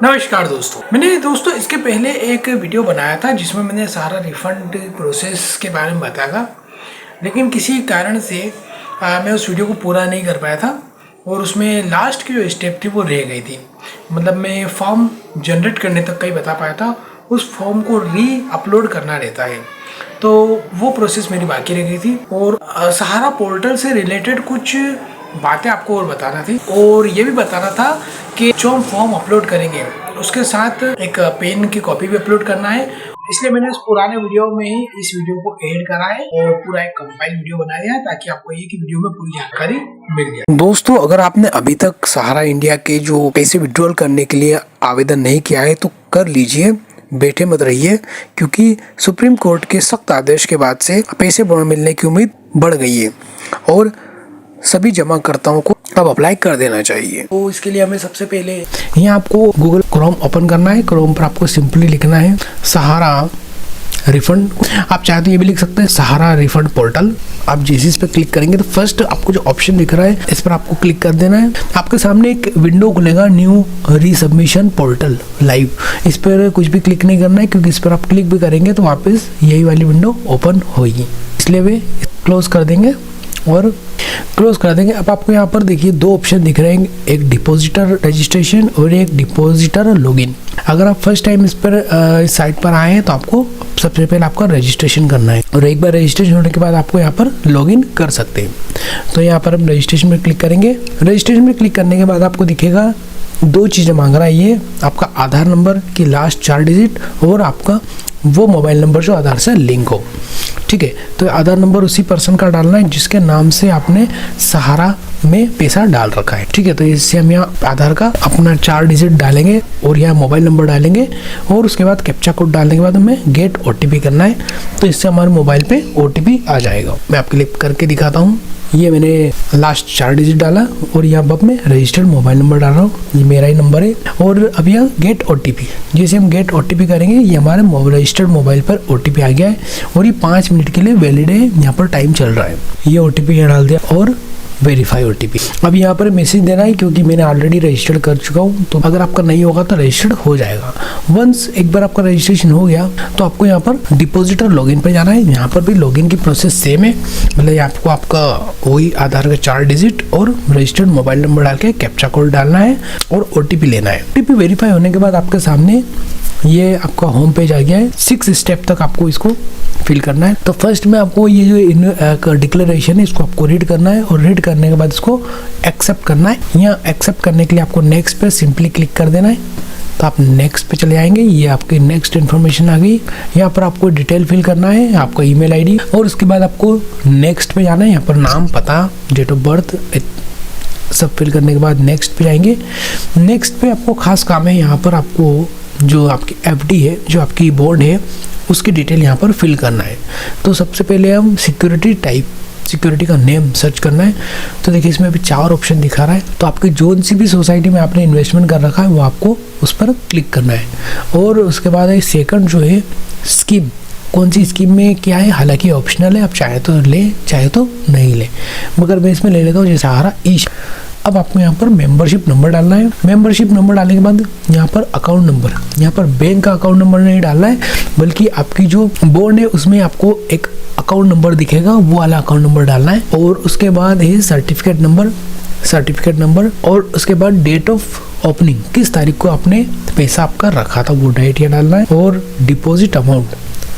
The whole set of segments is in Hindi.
नमस्कार दोस्तों, मैंने इसके पहले एक वीडियो बनाया था जिसमें मैंने सारा रिफ़ंड प्रोसेस के बारे में बताया था, लेकिन किसी कारण से मैं उस वीडियो को पूरा नहीं कर पाया था और उसमें लास्ट की जो स्टेप थी वो रह गई थी। मतलब मैं फॉर्म जनरेट करने तक का ही बता पाया था, उस फॉर्म को री अपलोड करना रहता है, तो वो प्रोसेस मेरी बाकी रह गई थी। और सहारा पोर्टल से रिलेटेड कुछ बातें आपको और बताना थी और ये भी बताना था कि जो हम फॉर्म अपलोड करेंगे उसके साथ एक पेन की कॉपी भी अपलोड करना है। इसलिए मैंने उस पुराने वीडियो में ही इस वीडियो को ऐड करा है और पूरा एक कंपाइल वीडियो बना दिया है ताकि आपको एक ही वीडियो में पूरी जानकारी मिल जाए। दोस्तों, अगर आपने अभी तक सहारा इंडिया के जो पैसे विड्रॉल करने के लिए आवेदन नहीं किया है तो कर लीजिए, बैठे मत रहिए, क्योंकि सुप्रीम कोर्ट के सख्त आदेश के बाद से पैसे मिलने की उम्मीद बढ़ गई है और सभी जमाकर्ताओं को अब अप्लाई कर देना चाहिए। तो इसके लिए हमें सबसे पहले यहाँ आपको गूगल क्रोम ओपन करना है। क्रोम पर आपको सिंपली लिखना है सहारा रिफंड। आप चाहे तो ये भी लिख सकते हैं सहारा रिफंड पोर्टल। आप जैसे इस पर क्लिक करेंगे तो फर्स्ट आपको जो ऑप्शन दिख रहा है इस पर आपको क्लिक कर देना है। आपके सामने एक विंडो खुलेगा, न्यू रीसबमिशन पोर्टल लाइव। इस पर कुछ भी क्लिक नहीं करना है, क्योंकि इस पर आप क्लिक भी करेंगे तो वापस यही वाली विंडो ओपन होगी, इसलिए वे क्लोज कर देंगे और क्लोज कर देंगे। अब आपको यहाँ पर देखिए दो ऑप्शन दिख रहे हैं, एक डिपॉजिटर रजिस्ट्रेशन और एक डिपॉजिटर लॉगिन। अगर आप फर्स्ट टाइम इस साइट पर आए हैं तो आपको सबसे पहले आपका रजिस्ट्रेशन करना है और एक बार रजिस्ट्रेशन होने के बाद आपको यहाँ पर लॉगिन कर सकते हैं। तो यहाँ पर हम रजिस्ट्रेशन में क्लिक करेंगे। रजिस्ट्रेशन में क्लिक करने के बाद आपको दिखेगा दो चीज़ें मांग रहा है, ये आपका आधार नंबर की लास्ट 4 डिजिट और आपका वो मोबाइल नंबर जो आधार से लिंक हो। ठीक है, तो आधार नंबर उसी पर्सन का डालना है जिसके नाम से आपने सहारा में पैसा डाल रखा है। ठीक है, तो इससे हम यहाँ आधार का अपना 4 डिजिट डालेंगे और यहाँ मोबाइल नंबर डालेंगे और उसके बाद कैप्चा कोड डालने के बाद हमें गेट OTP करना है। तो इससे हमारे मोबाइल पे OTP आ जाएगा। मैं आपके लिए करके दिखाता हूँ। ये मैंने लास्ट 4 डिजिट डाला और यहाँ पर मैं रजिस्टर्ड मोबाइल नंबर डाल रहा हूँ, ये मेरा ही नंबर है। और अब यहाँ गेट OTP, जैसे हम गेट OTP करेंगे ये हमारे रजिस्टर्ड मोबाइल पर OTP आ गया है और ये 5 मिनट के लिए वैलिड है, यहाँ पर टाइम चल रहा है। ये OTP यहाँ डाल दिया और वेरीफाई OTP। अब यहाँ पर मैसेज देना है, क्योंकि मैंने ऑलरेडी रजिस्टर्ड कर चुका हूँ, तो अगर आपका नहीं होगा तो रजिस्टर्ड हो जाएगा। वंस एक बार आपका रजिस्ट्रेशन हो गया तो आपको यहाँ पर डिपॉजिटर लॉगिन पर जाना है। यहाँ पर भी लॉगिन की प्रोसेस सेम है, मतलब आपको आपका वही आधार का 4 डिजिट और रजिस्टर्ड मोबाइल नंबर डाल के कैप्चा कोड डालना है और OTP लेना है। OTP वेरीफाई होने के बाद आपके सामने ये आपका होम पेज आ गया है। 6 स्टेप तक आपको इसको फिल करना है। तो फर्स्ट में आपको ये जो डिक्लेरेशन है इसको आपको रीड करना है और रीड करने के बाद इसको एक्सेप्ट करना है। यहाँ एक्सेप्ट करने के लिए आपको नेक्स्ट पे सिंपली क्लिक कर देना है। तो आप नेक्स्ट पे चले आएंगे, ये आपकी नेक्स्ट इन्फॉर्मेशन आ गई। यहाँ पर आपको डिटेल फिल करना है, आपका ईमेल आईडी, और उसके बाद आपको नेक्स्ट पे जाना है। यहाँ पर नाम, पता, डेट ऑफ बर्थ सब फिल करने के बाद नेक्स्ट पे जाएंगे। नेक्स्ट पे आपको खास काम है, यहाँ पर आपको जो आपकी FD है, जो आपकी बॉन्ड है, उसकी डिटेल यहाँ पर फिल करना है। तो सबसे पहले हम सिक्योरिटी टाइप, सिक्योरिटी का नेम सर्च करना है। तो देखिए इसमें अभी 4 ऑप्शन दिखा रहा है। तो आपकी जोन सी भी सोसाइटी में आपने इन्वेस्टमेंट कर रखा है वो आपको उस पर क्लिक करना है। और उसके बाद सेकंड जो है स्कीम, कौन सी स्कीम में क्या है, हालांकि ऑप्शनल है, आप चाहे तो ले चाहे तो नहीं ले, मगर मैं इसमें ले लेता हूँ जैसे सहारा ईश। अब आपको यहाँ पर मेंबरशिप नंबर डालना है। मेंबरशिप नंबर डालने के बाद यहाँ पर अकाउंट नंबर, यहाँ पर बैंक का अकाउंट नंबर नहीं डालना है, बल्कि आपकी जो बॉन्ड है उसमें आपको एक अकाउंट नंबर दिखेगा, वो वाला अकाउंट नंबर डालना है। और उसके बाद है सर्टिफिकेट नंबर और उसके बाद डेट ऑफ ओपनिंग, किस तारीख को आपने पैसा आपका रखा था वो डेट यहाँ डालना है, और डिपॉजिट अमाउंट,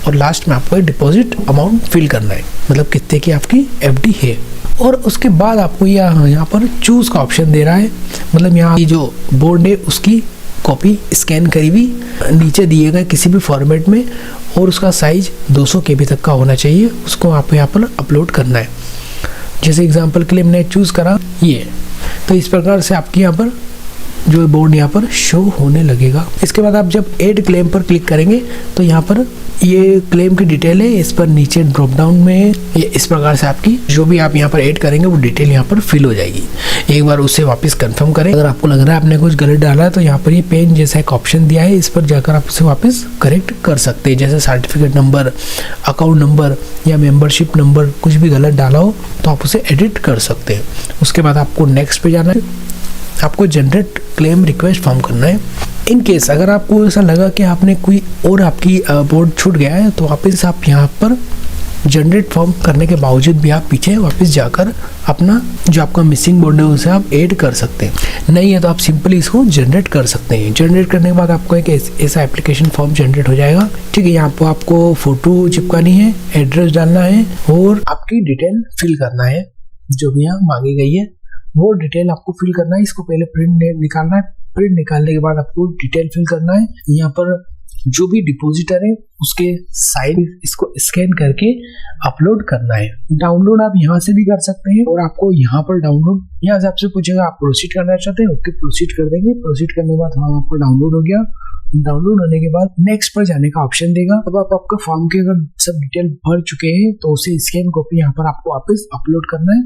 और लास्ट में आपको डिपॉजिट अमाउंट फिल करना है, मतलब कितने की आपकी FD है। और उसके बाद आपको यहाँ पर चूज का ऑप्शन दे रहा है, मतलब यहाँ की जो बॉन्ड है उसकी कॉपी स्कैन करी हुई नीचे दिए गए किसी भी फॉर्मेट में, और उसका साइज 200 KB तक का होना चाहिए, उसको आपको यहाँ पर अपलोड करना है। जैसे एग्जांपल के लिए मैंने चूज करा ये, तो इस प्रकार से आपकी यहाँ पर जो बॉन्ड यहाँ पर शो होने लगेगा। इसके बाद आप जब ऐड क्लेम पर क्लिक करेंगे तो यहाँ पर ये क्लेम की डिटेल है, इस पर नीचे ड्रॉप डाउन में ये इस प्रकार से आपकी जो भी आप यहाँ पर ऐड करेंगे वो डिटेल यहाँ पर फिल हो जाएगी। एक बार उससे वापस कंफर्म करें। अगर आपको लग रहा है आपने कुछ गलत डाला है तो यहाँ पर ये पेन जैसा एक ऑप्शन दिया है, इस पर जाकर आप उसे वापस करेक्ट कर सकते हैं। जैसे सर्टिफिकेट नंबर, अकाउंट नंबर या मेंबरशिप नंबर कुछ भी गलत डाला हो तो आप उसे एडिट कर सकते हैं। उसके बाद आपको नेक्स्ट पे जाना है, आपको जनरेट क्लेम रिक्वेस्ट फॉर्म करना है। इन केस अगर आपको ऐसा लगा कि आपने कोई और आपकी बोर्ड छूट गया है तो वापस आप यहाँ पर जनरेट फॉर्म करने के बावजूद भी आप पीछे वापस जाकर अपना जो आपका मिसिंग बोर्ड है उसे आप ऐड कर सकते हैं। नहीं है तो आप सिंपली इसको जनरेट कर सकते हैं। जनरेट करने के बाद आपको एक ऐसा एप्लीकेशन फॉर्म जनरेट हो जाएगा। ठीक है, यहाँ पर आपको फोटो चिपकानी है, एड्रेस डालना है और आपकी डिटेल फिल करना है जो भी यहाँ मांगी गई है वो डिटेल आपको फिल करना है। इसको पहले प्रिंट निकालना है। प्रिंट निकालने के बाद आपको डिटेल फिल करना है। यहाँ पर जो भी डिपॉजिटर है उसके साइड इसको स्कैन करके अपलोड करना है। डाउनलोड आप यहाँ से भी कर सकते हैं और आपको यहाँ पर डाउनलोड यहाँ से आपसे पूछेगा आप प्रोसीड करना चाहते हैं, ओके प्रोसीड कर देंगे। प्रोसीड करने के बाद हाँ आपको डाउनलोड हो गया। डाउनलोड होने के बाद नेक्स्ट पर जाने का ऑप्शन देगा। अब आप आपका फॉर्म के अगर सब डिटेल भर चुके हैं तो उसे स्कैन कॉपी यहाँ पर आपको वापस अपलोड करना है।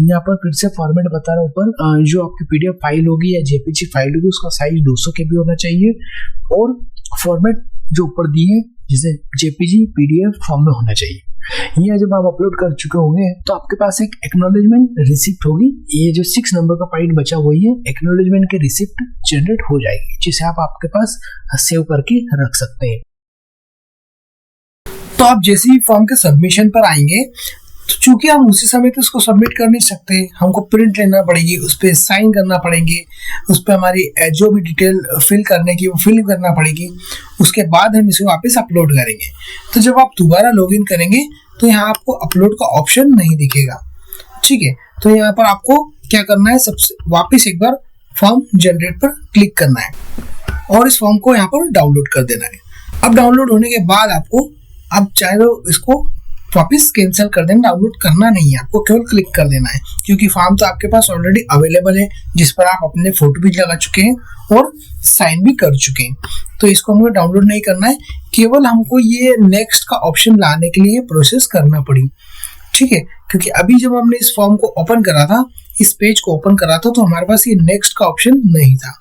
यहाँ पर फिर से फॉर्मेट बता रहा हूँ ऊपर, जो आपकी पीडीएफ फाइल होगी या जेपीजी फाइल होगी उसका साइज 200 KB होना चाहिए और फॉर्मेट जो ऊपर दी है जैसे जेपीजी पीडीएफ फॉर्म में होना चाहिए। यहाँ जब आप अपलोड कर चुके होंगे तो आपके पास एक एक्नॉलेजमेंट रिसिप्ट होगी। ये जो 6 नंबर का पॉइंट बचा हुआ है एक्नॉलेजमेंट की रिसिप्ट जनरेट हो जाएगी जिसे आप आपके पास सेव करके रख सकते हैं। तो आप जैसे ही फॉर्म के सबमिशन पर आएंगे तो चूंकि हम उसी समय तो उसको सबमिट कर नहीं सकते, हमको प्रिंट लेना पड़ेगी, उस पर साइन करना पड़ेंगे, उस पर हमारी जो भी डिटेल फिल करने की वो फिल करना पड़ेगी। उसके बाद हम इसे वापस अपलोड करेंगे। तो जब आप दोबारा लॉगिन करेंगे तो यहाँ आपको अपलोड का ऑप्शन नहीं दिखेगा। ठीक है, तो यहाँ पर आपको क्या करना है, सबसे वापस एक बार फॉर्म जनरेट पर क्लिक करना है और इस फॉर्म को यहाँ पर डाउनलोड कर देना है। अब डाउनलोड होने के बाद आपको आप चाहे तो इसको वापस कैंसिल कर देना, डाउनलोड करना नहीं है, आपको केवल क्लिक कर देना है क्योंकि फॉर्म तो आपके पास ऑलरेडी अवेलेबल है जिस पर आप अपने फोटो भी लगा चुके हैं और साइन भी कर चुके हैं। तो इसको हमें डाउनलोड नहीं करना है, केवल हमको ये नेक्स्ट का ऑप्शन लाने के लिए प्रोसेस करना पड़ी। ठीक है, क्योंकि अभी जब हमने इस फॉर्म को ओपन करा था, इस पेज को ओपन करा था तो हमारे पास ये नेक्स्ट का ऑप्शन नहीं था।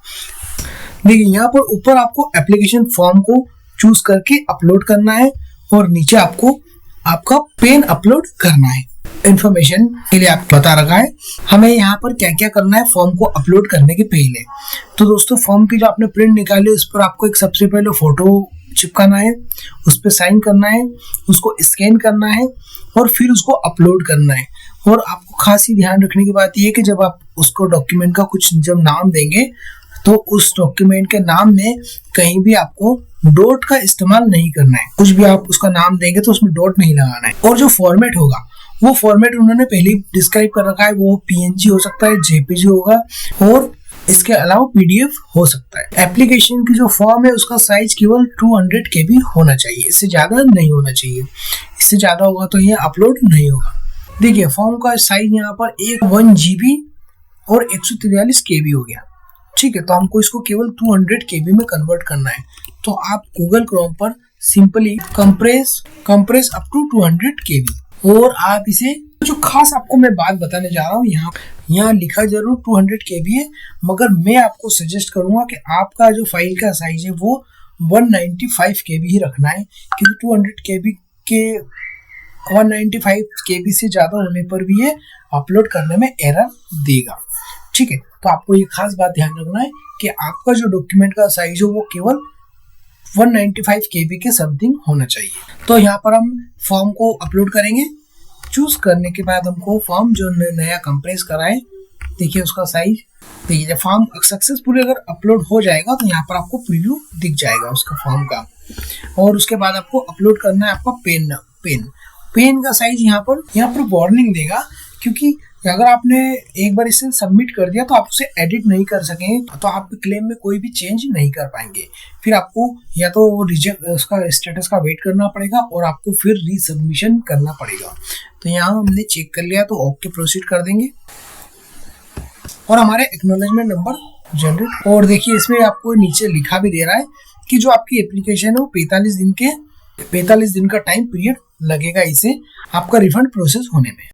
देखिए यहाँ पर ऊपर आपको एप्लीकेशन फॉर्म को चूज करके अपलोड करना है और नीचे आपको आपका पेन अपलोड करना है। इन्फॉर्मेशन के लिए आप बता रखा है हमें यहाँ पर क्या क्या करना है फॉर्म को अपलोड करने के पहले। तो दोस्तों फॉर्म की जो आपने प्रिंट निकाली उस पर आपको एक सबसे पहले फोटो चिपकाना है, उस पर साइन करना है, उसको स्कैन करना है और फिर उसको अपलोड करना है। और आपको खास ही ध्यान रखने की बात यह है कि जब आप उसको डॉक्यूमेंट का कुछ जब नाम देंगे तो उस डॉक्यूमेंट के नाम में कहीं भी आपको डॉट का इस्तेमाल नहीं करना है। कुछ भी आप उसका नाम देंगे तो उसमें डॉट नहीं लगाना है। और जो फॉर्मेट होगा वो फॉर्मेट उन्होंने पहले डिस्क्राइब कर रखा है, वो पीएनजी हो सकता है, जेपीजी होगा और इसके अलावा पीडीएफ हो सकता है। एप्लीकेशन की जो फॉर्म है उसका साइज केवल 200 KB होना चाहिए, इससे ज्यादा नहीं होना चाहिए। इससे ज्यादा होगा तो ये अपलोड नहीं होगा। देखिए फॉर्म का साइज यहाँ पर 1 GB और 143 KB हो गया। ठीक है, तो हमको इसको केवल 200 KB में कन्वर्ट करना है। तो आप गूगल क्रोम पर simply compress up to 200 KB और आप इसे जो खास आपको मैं बात बताने जा रहा हूँ यहाँ लिखा जरूर 200 KB है, मगर मैं आपको सजेस्ट करूंगा कि आपका जो फाइल का साइज है वो 195 KB ही रखना है क्योंकि 200 KB के 195 KB से ज्यादा होने पर भी ये अपलोड करने में एरर देगा। ठीक है, तो आपको ये खास बात ध्यान रखना है कि आपका जो डॉक्यूमेंट का साइज हो वो केवल 195 KB के समथिंग होना चाहिए। तो यहाँ पर हम फॉर्म को अपलोड करेंगे। चूज करने के बाद हमको फॉर्म जो नया कंप्रेस कराए, देखिए उसका साइज, देखिए जब फॉर्म सक्सेसफुली अगर अपलोड हो जाएगा तो यहाँ पर आपको प्रीव्यू दिख जाएगा उसका फॉर्म का। और उसके बाद आपको अपलोड करना है आपका पेन का साइज। यहाँ पर वार्निंग देगा क्योंकि अगर आपने एक बार इसे सबमिट कर दिया तो आप उसे एडिट नहीं कर सकेंगे, तो आपके क्लेम में कोई भी चेंज नहीं कर पाएंगे। फिर आपको या तो रिजेक्ट उसका स्टेटस का वेट करना पड़ेगा और आपको फिर रीसबमिशन करना पड़ेगा। तो यहाँ हमने चेक कर लिया तो ओके प्रोसीड कर देंगे और हमारे एक्नॉलेजमेंट नंबर जनरेट। और देखिए इसमें आपको नीचे लिखा भी दे रहा है कि जो आपकी एप्लीकेशन है वो 45 दिन का टाइम पीरियड लगेगा इसे आपका रिफंड प्रोसेस होने में।